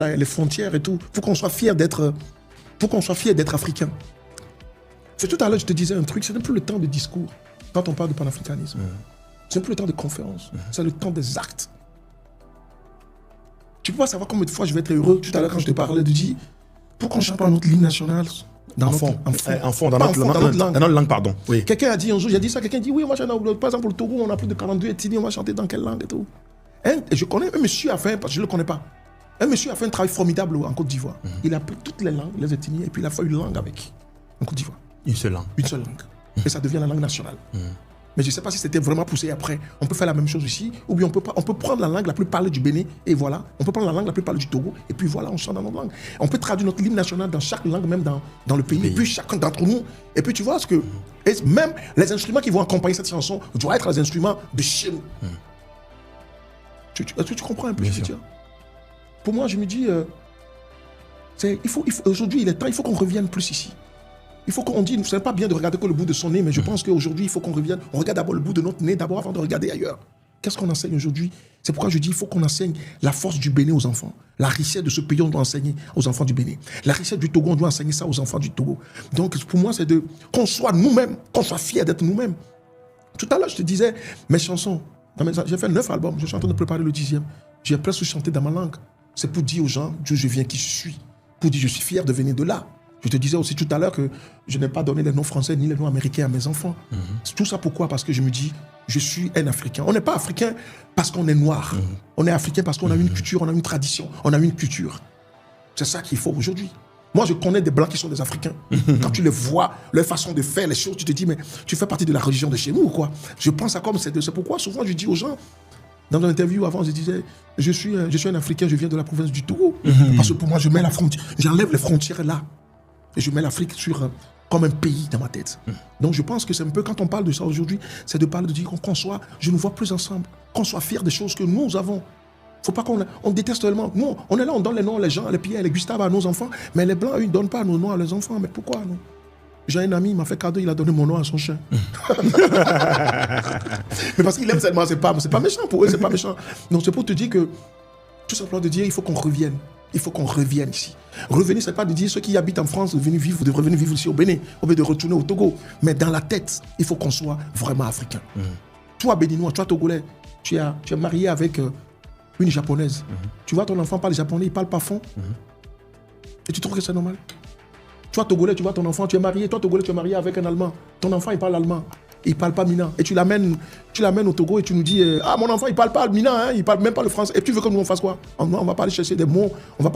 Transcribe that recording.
les frontières et tout. Faut qu'on soit fier d'être africain. C'est tout à l'heure, je te disais un truc, c'est un peu le temps de discours quand on parle de panafricanisme. C'est un peu le temps de conférence. C'est le temps des actes. Tu peux pas savoir combien de fois je vais être heureux. Tout à l'heure, quand je te parlais de dire, pourquoi on ne chante pas notre hymne national dans notre langue, pardon. Oui. Quelqu'un a dit un jour, j'ai dit ça, quelqu'un dit, oui, moi, par exemple, au Togo, on a plus de 42 ethnies, on va chanter dans quelle langue et tout. Et je connais un monsieur a fait, parce que je ne le connais pas, un monsieur a fait un travail formidable en Côte d'Ivoire. Il a pris toutes les langues, les ethnies, et puis il a fait une langue avec, en Côte d'Ivoire. Une seule langue. Une seule langue. Et ça devient la langue nationale. Mais je ne sais pas si c'était vraiment poussé après. On peut faire la même chose ici, ou bien on peut prendre la langue la plus parlée du Bénin, et voilà. On peut prendre la langue la plus parlée du Togo, et puis voilà, on chante dans notre langue. On peut traduire notre hymne national dans chaque langue, même dans le pays. Et puis chacun d'entre nous. Et puis tu vois ce que... Et même les instruments qui vont accompagner cette chanson doivent être les instruments de chez nous. Est-ce que tu comprends un peu ce que je veux dire? Pour moi, je me dis... aujourd'hui, il est temps, il faut qu'on revienne plus ici. Il faut qu'on dise, ce n'est pas bien de regarder que le bout de son nez, mais je pense qu'aujourd'hui, il faut qu'on revienne. On regarde d'abord le bout de notre nez, d'abord avant de regarder ailleurs. Qu'est-ce qu'on enseigne aujourd'hui? C'est pourquoi je dis, il faut qu'on enseigne la force du Bénin aux enfants. La richesse de ce pays, on doit enseigner aux enfants du Bénin. La richesse du Togo, on doit enseigner ça aux enfants du Togo. Donc, pour moi, c'est qu'on soit nous-mêmes, qu'on soit fiers d'être nous-mêmes. Tout à l'heure, je te disais, mes chansons, j'ai fait 9 albums, je suis en train de préparer le 10e. J'ai presque chanté dans ma langue. C'est pour dire aux gens, Dieu, je viens qui je suis. Pour dire, je suis fier de venir de là. Je te disais aussi tout à l'heure que je n'ai pas donné les noms français ni les noms américains à mes enfants. Tout ça pourquoi? Parce que je me dis, je suis un Africain. On n'est pas Africain parce qu'on est noir. On est Africain parce qu'on a une culture, on a une tradition, on a une culture. C'est ça qu'il faut aujourd'hui. Moi, je connais des Blancs qui sont des Africains. Quand tu les vois, leur façon de faire les choses, tu te dis, mais tu fais partie de la religion de chez nous ou quoi? Je pense à comme c'est pourquoi souvent je dis aux gens, dans une interview avant, je disais, je suis un Africain, je viens de la province du Togo. Parce que pour moi, je mets la frontière, j'enlève les frontières là. Et je mets l'Afrique comme un pays dans ma tête. Donc je pense que c'est un peu, quand on parle de ça aujourd'hui, c'est de parler, de dire qu'on soit, je nous vois plus ensemble, qu'on soit fiers des choses que nous avons. Faut pas qu'on déteste tellement. Nous, on est là, on donne les noms, les gens, les Pierre, les Gustave à nos enfants, mais les Blancs, eux, ils ne donnent pas nos noms à leurs enfants. Mais pourquoi, non? J'ai un ami, il m'a fait cadeau, il a donné mon nom à son chien. Mais parce qu'il aime seulement, c'est pas méchant pour eux, c'est pas méchant. Donc c'est pour te dire que, tout simplement de dire, il faut qu'on revienne. Il faut qu'on revienne ici. Revenir, ce n'est pas de dire ceux qui habitent en France devraient venir vivre ici au Bénin, au lieu de retourner au Togo. Mais dans la tête, il faut qu'on soit vraiment africain. Toi, Béninois, toi, Togolais, tu es marié avec une Japonaise. Tu vois, ton enfant parle japonais, il parle pas fond. Et tu trouves que c'est normal? Toi, Togolais, tu vois ton enfant, tu es marié. Toi, Togolais, tu es marié avec un Allemand. Ton enfant, il parle allemand. Il ne parle pas Mina. Et tu l'amènes au Togo et tu nous dis, ah, mon enfant, il ne parle pas Mina, hein, il ne parle même pas le français. Et tu veux que nous, on fasse quoi? On va pas aller chercher des mots. On va pas